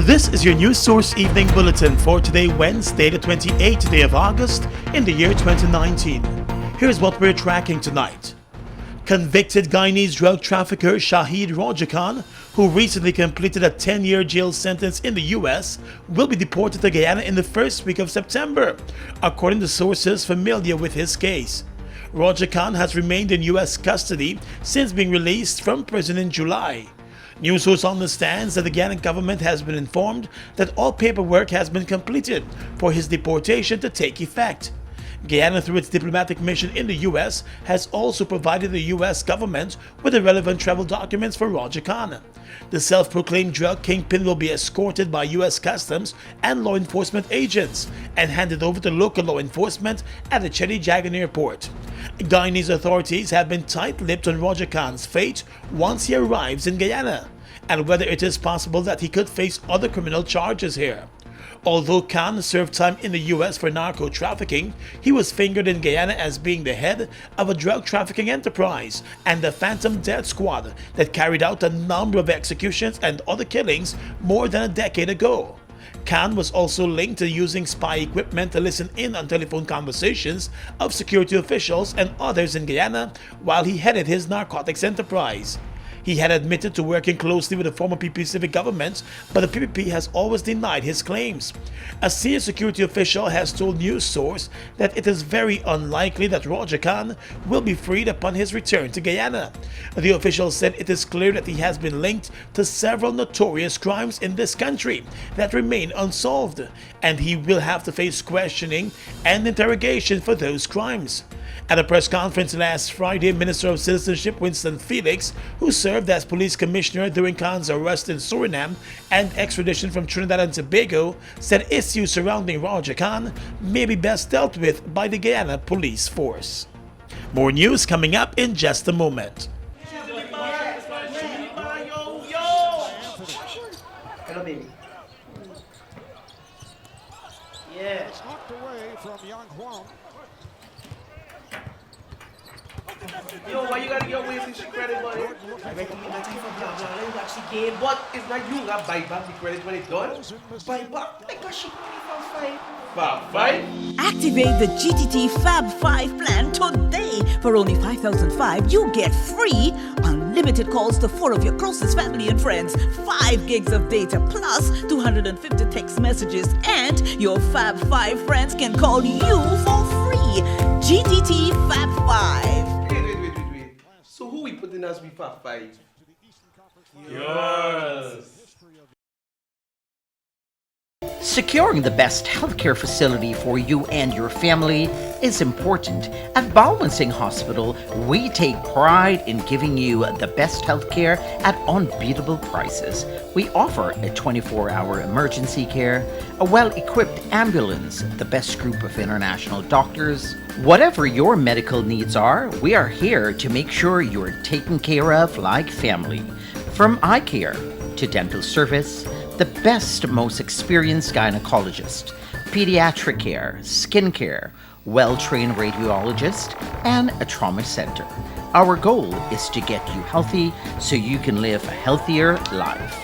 This is your News Source Evening Bulletin for today, Wednesday, the 28th day of August in the year 2019. Here's what we're tracking tonight. Convicted Guyanese drug trafficker Shahid Raja Khan, who recently completed a 10-year jail sentence in the U.S., will be deported to Guyana in the first week of September, according to sources familiar with his case. Raja Khan has remained in U.S. custody since being released from prison in July. News source understands that the Guyana government has been informed that all paperwork has been completed for his deportation to take effect. Guyana, through its diplomatic mission in the U.S., has also provided the U.S. government with the relevant travel documents for Raja Khan. The self-proclaimed drug kingpin will be escorted by U.S. Customs and law enforcement agents and handed over to local law enforcement at the Chedi-Jagan airport. Guyanese authorities have been tight-lipped on Raja Khan's fate once he arrives in Guyana, and whether it is possible that he could face other criminal charges here. Although Khan served time in the U.S. for narco-trafficking, he was fingered in Guyana as being the head of a drug trafficking enterprise and the Phantom Death Squad that carried out a number of executions and other killings more than a decade ago. Khan was also linked to using spy equipment to listen in on telephone conversations of security officials and others in Guyana while he headed his narcotics enterprise. He had admitted to working closely with the former PP civic government, but the PPP has always denied his claims. A senior security official has told News Source that it is very unlikely that Raja Khan will be freed upon his return to Guyana. The official said it is clear that he has been linked to several notorious crimes in this country that remain unsolved, and he will have to face questioning and interrogation for those crimes. At a press conference last Friday, Minister of Citizenship Winston Felix, who served as police commissioner during Khan's arrest in Suriname and extradition from Trinidad and Tobago, said issues surrounding Raja Khan may be best dealt with by the Guyana police force. More news coming up in just a moment. Hello, baby. Yeah. Knocked away from Young Huang. Yo, why you gotta get away from the credit, buddy? I recommend that you for blah blah. Let you actually gain, but it's not you that buy back the credit when it's done. Buy back because she money from five. Activate the GTT Fab 5 plan today. For only 5,005, you get free unlimited calls to 4 of your closest family and friends, 5 gigs of data plus 250 text messages, and your Fab 5 friends can call you for free. GTT Fab 5. Wait. So who we putting as we Fab 5? Yours. Securing the best healthcare facility for you and your family is important. At Balwansing Hospital, we take pride in giving you the best healthcare at unbeatable prices. We offer a 24-hour emergency care, a well-equipped ambulance, the best group of international doctors. Whatever your medical needs are, we are here to make sure you're taken care of like family. From eye care to dental service, the best, most experienced gynecologist, pediatric care, skin care, well-trained radiologist, and a trauma center. Our goal is to get you healthy so you can live a healthier life.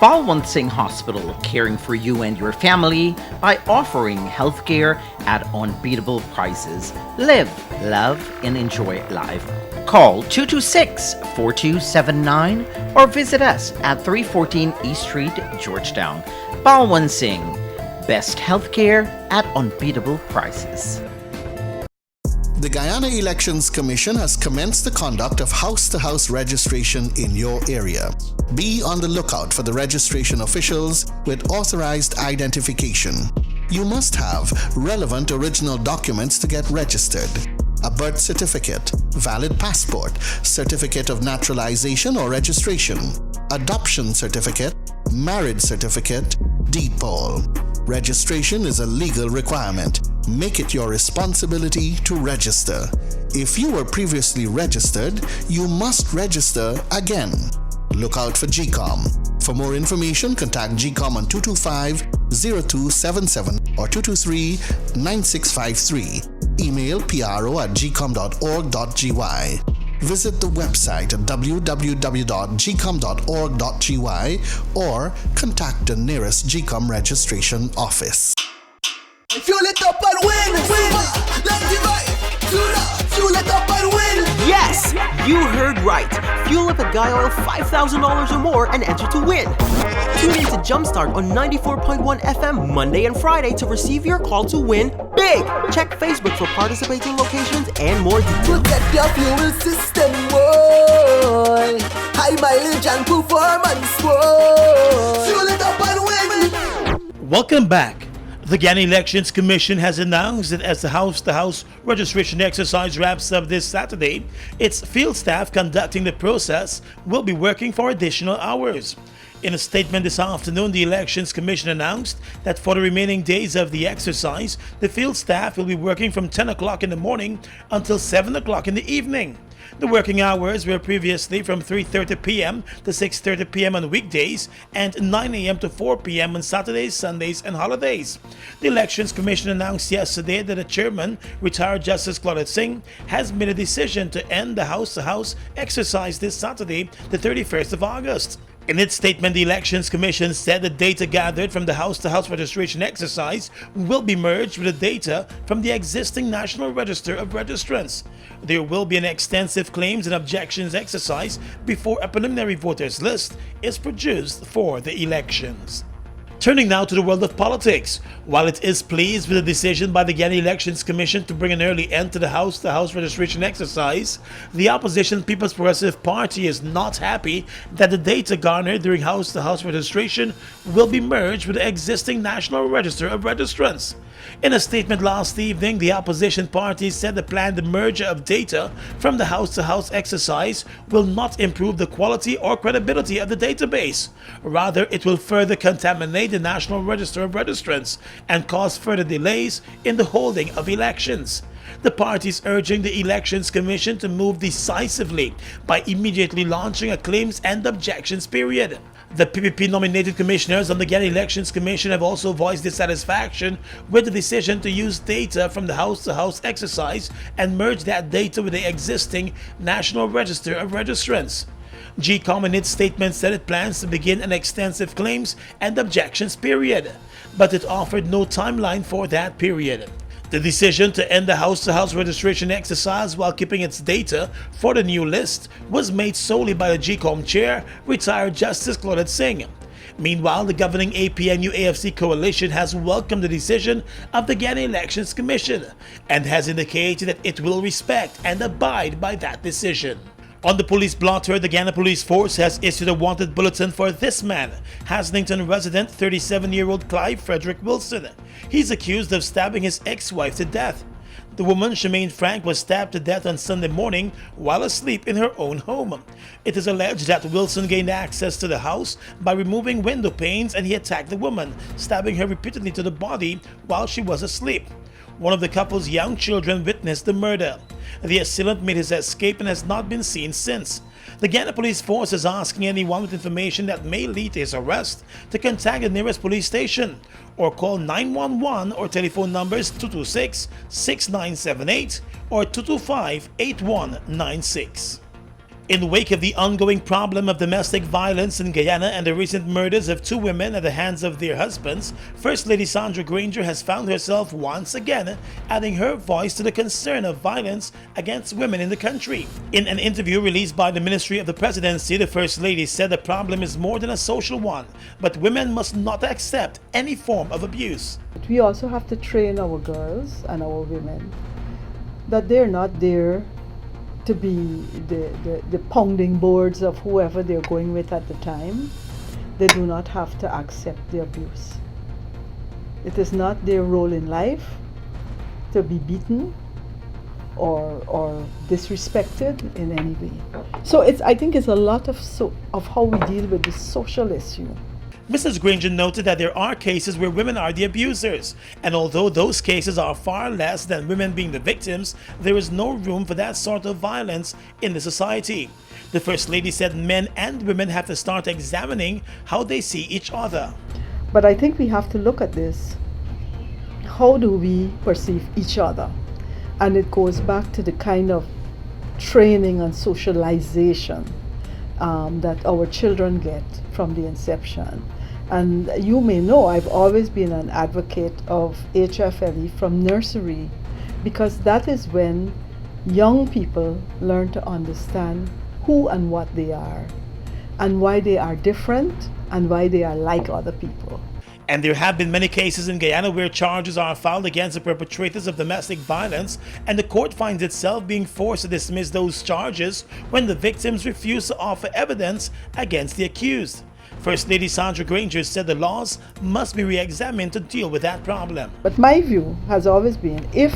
Balwansing Hospital, caring for you and your family by offering healthcare at unbeatable prices. Live, love, and enjoy life. Call 226-4279 or visit us at 314 East Street, Georgetown. Balwansing, best healthcare at unbeatable prices. The Guyana Elections Commission has commenced the conduct of house-to-house registration in your area. Be on the lookout for the registration officials with authorized identification. You must have relevant original documents to get registered. A birth certificate, valid passport, certificate of naturalization or registration, adoption certificate, marriage certificate, deed poll. Registration is a legal requirement. Make it your responsibility to register. If you were previously registered, you must register again. Look out for GCOM. For more information, contact GCOM on 225-0277 or 223-9653. Email pro@gcom.org.gy. visit the website at www.gcom.org.gy or contact the nearest GCOM registration office. Fuel it up and win! Let's divide! Fuel it up and win! Yes! You heard right! Fuel up at Guy Oil $5,000 or more and enter to win! Tune in to Jumpstart on 94.1 FM Monday and Friday to receive your call to win big! Check Facebook for participating locations and more details. Protect your fuel system, boy! High mileage and performance, boy! Fuel it up and win! Welcome back. The Guyana Elections Commission has announced that as the house-to-house registration exercise wraps up this Saturday, its field staff conducting the process will be working for additional hours. In a statement this afternoon, the Elections Commission announced that for the remaining days of the exercise, the field staff will be working from 10 o'clock in the morning until 7 o'clock in the evening. The working hours were previously from 3:30 p.m. to 6:30 p.m. on weekdays and 9 a.m. to 4 p.m. on Saturdays, Sundays, and holidays. The Elections Commission announced yesterday that the chairman, retired Justice Claudette Singh, has made a decision to end the house-to-house exercise this Saturday, the 31st of August. In its statement, the Elections Commission said the data gathered from the house-to-house registration exercise will be merged with the data from the existing National Register of Registrants. There will be an extensive claims and objections exercise before a preliminary voters list is produced for the elections. Turning now to the world of politics. While it is pleased with the decision by the Guyana Elections Commission to bring an early end to the house-to-house registration exercise, the opposition People's Progressive Party is not happy that the data garnered during house-to-house registration will be merged with the existing National Register of Registrants. In a statement last evening, the opposition party said the planned merger of data from the house-to-house exercise will not improve the quality or credibility of the database. Rather, it will further contaminate the National Register of Registrants and cause further delays in the holding of elections. The party is urging the Elections Commission to move decisively by immediately launching a claims and objections period. The PPP-nominated commissioners on the Guyana Elections Commission have also voiced dissatisfaction with the decision to use data from the house-to-house exercise and merge that data with the existing National Register of Registrants. GCOM in its statement said it plans to begin an extensive claims and objections period, but it offered no timeline for that period. The decision to end the house-to-house registration exercise while keeping its data for the new list was made solely by the GCOM chair, retired Justice Claudette Singh. Meanwhile, the governing APNU-AFC coalition has welcomed the decision of the Guyana Elections Commission and has indicated that it will respect and abide by that decision. On the police blotter, the Guyana Police Force has issued a wanted bulletin for this man, Haslington resident 37-year-old Clive Frederick Wilson. He's accused of stabbing his ex-wife to death. The woman, Shemaine Frank, was stabbed to death on Sunday morning while asleep in her own home. It is alleged that Wilson gained access to the house by removing window panes and he attacked the woman, stabbing her repeatedly to the body while she was asleep. One of the couple's young children witnessed the murder. The assailant made his escape and has not been seen since. The Guyana Police Force is asking anyone with information that may lead to his arrest to contact the nearest police station or call 911 or telephone numbers 226-6978 or 225-8196. In the wake of the ongoing problem of domestic violence in Guyana and the recent murders of two women at the hands of their husbands, First Lady Sandra Granger has found herself once again adding her voice to the concern of violence against women in the country. In an interview released by the Ministry of the Presidency, the First Lady said the problem is more than a social one, but women must not accept any form of abuse. We also have to train our girls and our women that they're not there to be the pounding boards of whoever they're going with at the time. They do not have to accept the abuse. It is not their role in life to be beaten or disrespected in any way. So I think it's a lot of how we deal with the social issue. Mrs. Granger noted that there are cases where women are the abusers, and although those cases are far less than women being the victims, there is no room for that sort of violence in the society. The First Lady said men and women have to start examining how they see each other. But I think we have to look at this. How do we perceive each other? And it goes back to the kind of training and socialization that our children get from the inception. And you may know I've always been an advocate of HFLE from nursery, because that is when young people learn to understand who and what they are, and why they are different, and why they are like other people. And there have been many cases in Guyana where charges are filed against the perpetrators of domestic violence, and the court finds itself being forced to dismiss those charges when the victims refuse to offer evidence against the accused. First Lady Sandra Granger said the laws must be re-examined to deal with that problem. But my view has always been, if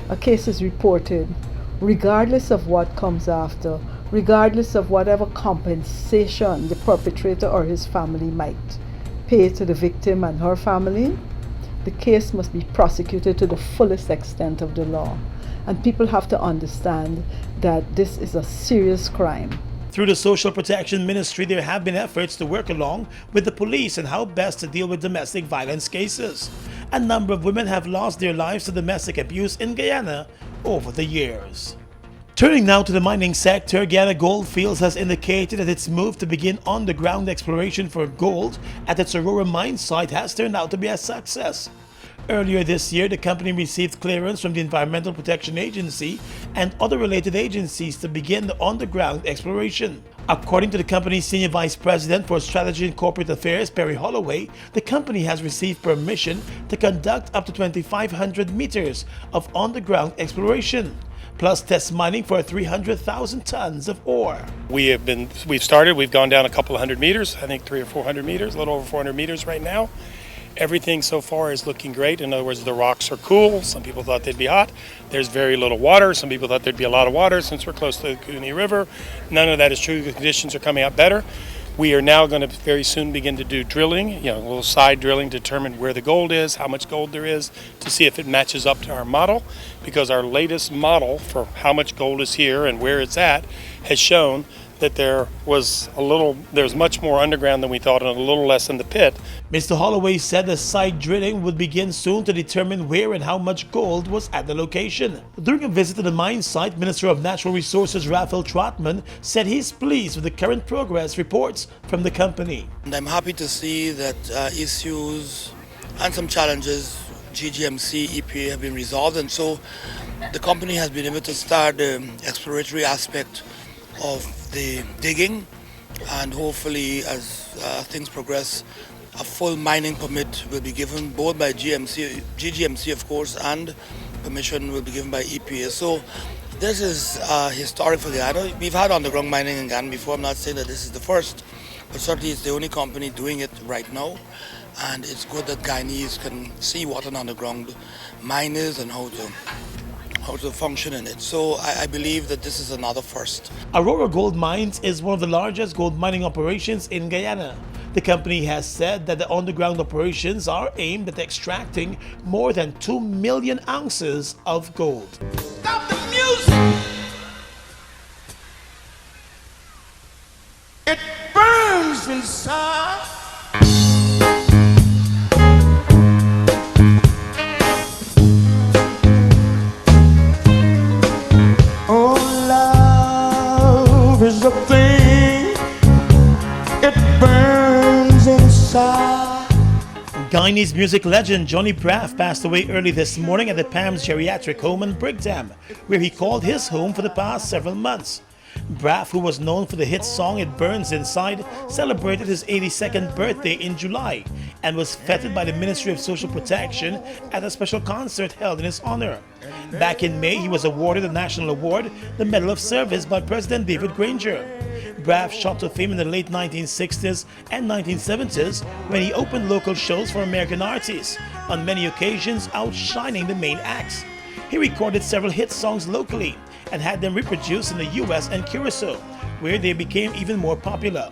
a case is reported, regardless of what comes after, regardless of whatever compensation the perpetrator or his family might pay to the victim and her family, the case must be prosecuted to the fullest extent of the law. And people have to understand that this is a serious crime. Through the Social Protection Ministry, there have been efforts to work along with the police on how best to deal with domestic violence cases. A number of women have lost their lives to domestic abuse in Guyana over the years. Turning now to the mining sector, Guyana Goldfields has indicated that its move to begin underground exploration for gold at its Aurora mine site has turned out to be a success. Earlier this year, the company received clearance from the Environmental Protection Agency and other related agencies to begin the underground exploration. According to the company's Senior Vice President for Strategy and Corporate Affairs, Perry Holloway, the company has received permission to conduct up to 2,500 meters of underground exploration, plus test mining for 300,000 tons of ore. We've gone down a couple of hundred meters, I think 300 or 400 meters, a little over 400 meters right now. Everything so far is looking great. In other words, the rocks are cool. Some people thought they'd be hot. There's very little water. Some people thought there'd be a lot of water since we're close to the Cooney River. None of that is true. The conditions are coming out better. We are now going to very soon begin to do drilling, a little side drilling to determine where the gold is, how much gold there is, to see if it matches up to our model, because our latest model for how much gold is here and where it's at has shown that there's much more underground than we thought and a little less in the pit. Mr. Holloway said the site drilling would begin soon to determine where and how much gold was at the location. During a visit to the mine site, Minister of Natural Resources Raphael Trotman said he's pleased with the current progress reports from the company. And I'm happy to see that issues and some challenges, GGMC, EPA, have been resolved, and so the company has been able to start the exploratory aspect of the digging, and hopefully as things progress, a full mining permit will be given both by GGMC of course, and permission will be given by EPA. So this is historic for Guyana. We've had underground mining in Guyana before. I'm not saying that this is the first, but certainly it's the only company doing it right now, and it's good that Guyanese can see what an underground mine is and how to function in it. So I believe that this is another first. Aurora Gold Mines is one of the largest gold mining operations in Guyana. The company has said that the underground operations are aimed at extracting more than 2 million ounces of gold. Stop the music! It burns inside. Is a thing, it burns inside. Guyanese music legend Johnny Braff passed away early this morning at the PAM's geriatric home in Brigham, where he called his home for the past several months. Braff, who was known for the hit song It Burns Inside, celebrated his 82nd birthday in July and was feted by the Ministry of Social Protection at a special concert held in his honor. Back in May, he was awarded a national award, the Medal of Service, by President David Granger. Braff shot to fame in the late 1960s and 1970s when he opened local shows for American artists, on many occasions outshining the main acts. He recorded several hit songs locally and had them reproduced in the US and Curacao, where they became even more popular.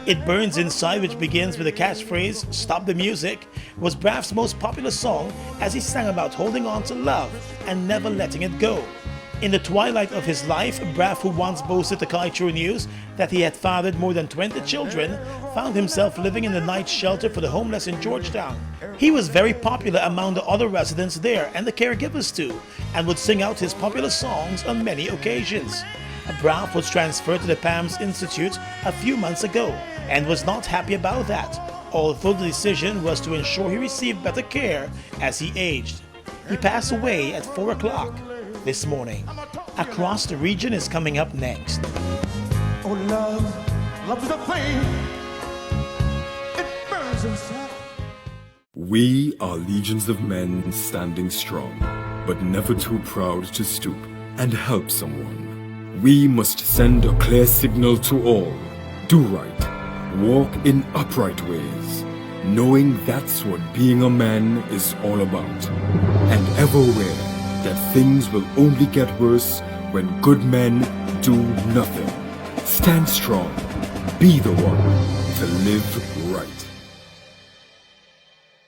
It Burns Inside, which begins with the catchphrase, "Stop the music," was Braff's most popular song as he sang about holding on to love and never letting it go. In the twilight of his life, Braff, who once boasted to Kaitro News that he had fathered more than 20 children, found himself living in the night shelter for the homeless in Georgetown. He was very popular among the other residents there and the caregivers too, and would sing out his popular songs on many occasions. Braff was transferred to the PAMS Institute a few months ago and was not happy about that, although the decision was to ensure he received better care as he aged. He passed away at 4 o'clock this morning. Across the Region is coming up next. Oh, love is a flame. It burns inside. We are legions of men standing strong, but never too proud to stoop and help someone. We must send a clear signal to all. Do right. Walk in upright ways, knowing that's what being a man is all about. And ever aware that things will only get worse when good men do nothing. Stand strong. Be the one to live right.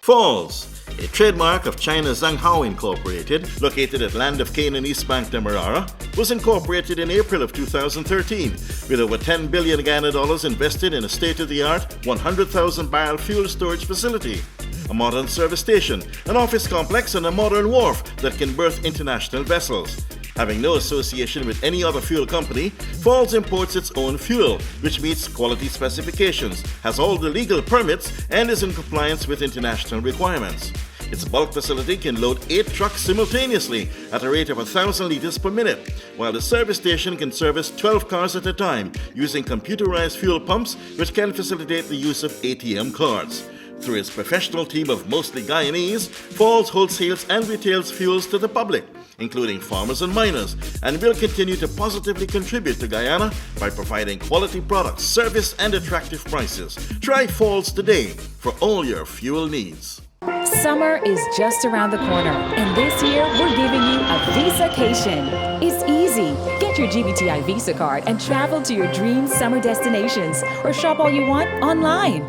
Falls, a trademark of China's Zhanghao Incorporated, located at Land of Cane in East Bank, Demerara, was incorporated in April of 2013 with over $10 billion Guyana dollars invested in a state-of-the-art 100,000-barrel fuel storage facility, a modern service station, an office complex, and a modern wharf that can berth international vessels. Having no association with any other fuel company, Falls imports its own fuel, which meets quality specifications, has all the legal permits, and is in compliance with international requirements. Its bulk facility can load 8 trucks simultaneously at a rate of 1,000 liters per minute, while the service station can service 12 cars at a time using computerized fuel pumps, which can facilitate the use of ATM cards. Through its professional team of mostly Guyanese, Falls wholesales and retails fuels to the public, including farmers and miners, and will continue to positively contribute to Guyana by providing quality products, service, and attractive prices. Try Falls today for all your fuel needs. Summer is just around the corner, and this year we're giving you a Visacation. It's easy. Get your GBTI Visa card and travel to your dream summer destinations, or shop all you want online.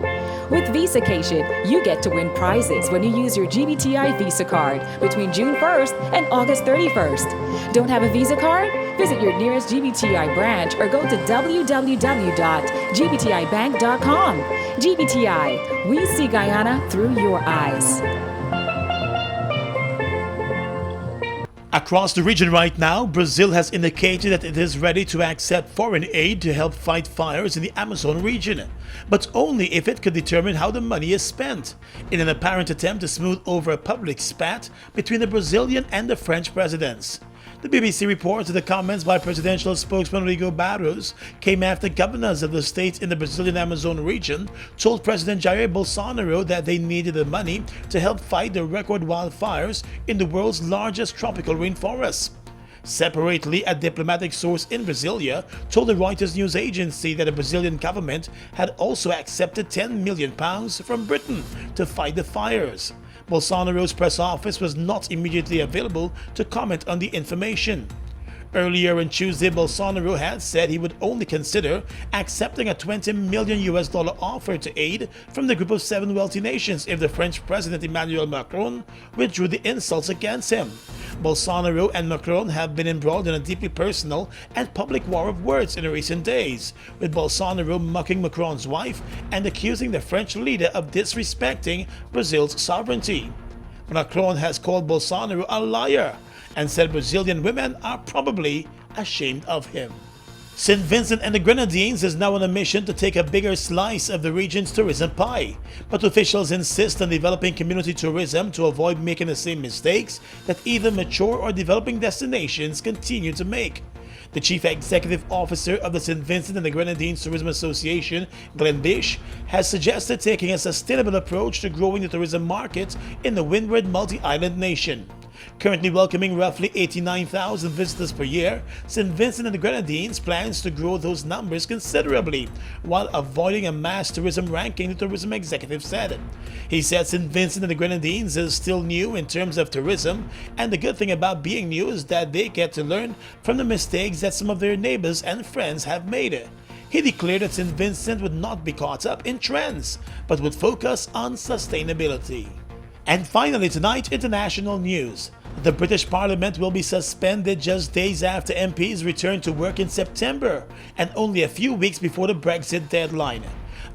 With Visacation, you get to win prizes when you use your GBTI Visa card between June 1st and August 31st. Don't have a Visa card? Visit your nearest GBTI branch or go to www.gbtibank.com. GBTI, we see Guyana through your eyes. Across the region right now, Brazil has indicated that it is ready to accept foreign aid to help fight fires in the Amazon region, but only if it could determine how the money is spent, in an apparent attempt to smooth over a public spat between the Brazilian and the French presidents. The BBC reports that the comments by presidential spokesman Rodrigo Barros came after governors of the states in the Brazilian Amazon region told President Jair Bolsonaro that they needed the money to help fight the record wildfires in the world's largest tropical rainforest. Separately, a diplomatic source in Brasilia told the Reuters news agency that the Brazilian government had also accepted £10 million from Britain to fight the fires. Bolsonaro's press office was not immediately available to comment on the information. Earlier on Tuesday, Bolsonaro had said he would only consider accepting a $20 million offer to aid from the group of 7 wealthy nations if the French President Emmanuel Macron withdrew the insults against him. Bolsonaro and Macron have been embroiled in a deeply personal and public war of words in recent days, with Bolsonaro mocking Macron's wife and accusing the French leader of disrespecting Brazil's sovereignty. Macron has called Bolsonaro a liar and said Brazilian women are probably ashamed of him. St. Vincent and the Grenadines is now on a mission to take a bigger slice of the region's tourism pie, but officials insist on developing community tourism to avoid making the same mistakes that either mature or developing destinations continue to make. The chief executive officer of the St. Vincent and the Grenadines Tourism Association, Glenn Bish, has suggested taking a sustainable approach to growing the tourism market in the windward multi-island nation. Currently welcoming roughly 89,000 visitors per year, St. Vincent and the Grenadines plans to grow those numbers considerably while avoiding a mass tourism ranking, the tourism executive said. He said St. Vincent and the Grenadines is still new in terms of tourism, and the good thing about being new is that they get to learn from the mistakes that some of their neighbors and friends have made. He declared that St. Vincent would not be caught up in trends, but would focus on sustainability. And finally tonight, international news. The British Parliament will be suspended just days after MPs return to work in September, and only a few weeks before the Brexit deadline.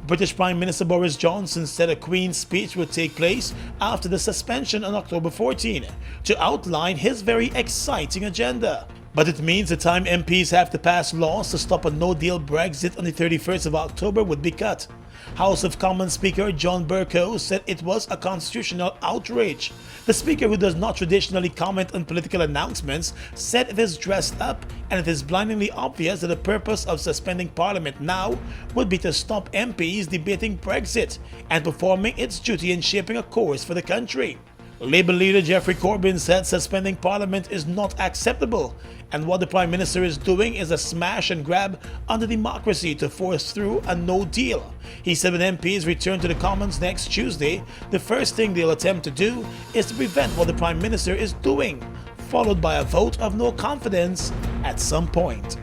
British Prime Minister Boris Johnson said a Queen's speech would take place after the suspension on October 14 to outline his very exciting agenda. But it means the time MPs have to pass laws to stop a no-deal Brexit on the 31st of October would be cut. House of Commons Speaker John Bercow said it was a constitutional outrage. The Speaker, who does not traditionally comment on political announcements, said it is dressed up and it is blindingly obvious that the purpose of suspending Parliament now would be to stop MPs debating Brexit and performing its duty in shaping a course for the country. Labour leader Geoffrey Corbyn said suspending Parliament is not acceptable, and what the Prime Minister is doing is a smash and grab on the democracy to force through a no deal. He said when MPs return to the Commons next Tuesday, the first thing they'll attempt to do is to prevent what the Prime Minister is doing, followed by a vote of no confidence at some point.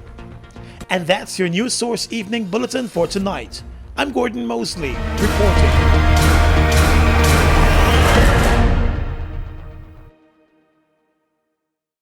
And that's your News Source Evening Bulletin for tonight. I'm Gordon Mosley, reporting.